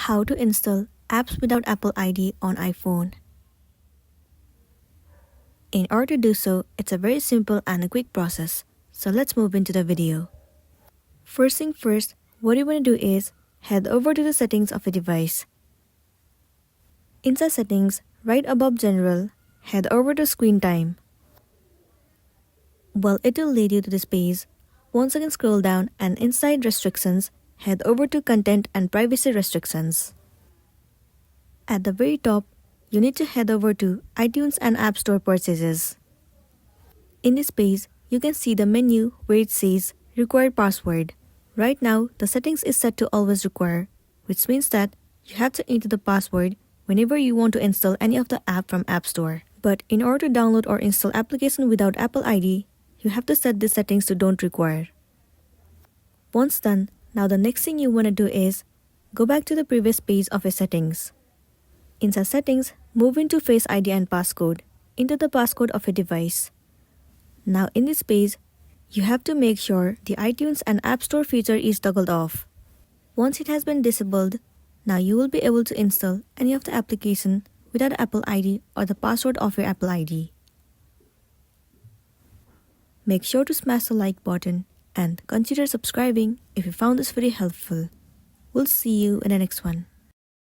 How to install apps without Apple ID on iPhone. In order to do so, it's a very simple and a quick process. So let's move into the video. First thing first, what you want to do is head over to the settings of a device. Inside settings, right above general, head over to screen time. Well, it will lead you to this page. Once again scroll down and inside restrictions, head over to content and privacy restrictions. At the very top, you need to head over to iTunes and App Store purchases. In this page, you can see the menu where it says required password. Right now, the settings is set to always require, which means that you have to enter the password whenever you want to install any of the app from App Store. But in order to download or install application without Apple ID, you have to set the settings to don't require. Once done, now the next thing you want to do is go back to the previous page of your settings. Inside settings, move into Face ID and passcode. Enter the passcode of your device. Now in this page, you have to make sure the iTunes and App Store feature is toggled off. Once it has been disabled, now you will be able to install any of the application without Apple ID or the password of your Apple ID. Make sure to smash the like button and consider subscribing if you found this video helpful. We'll see you in the next one.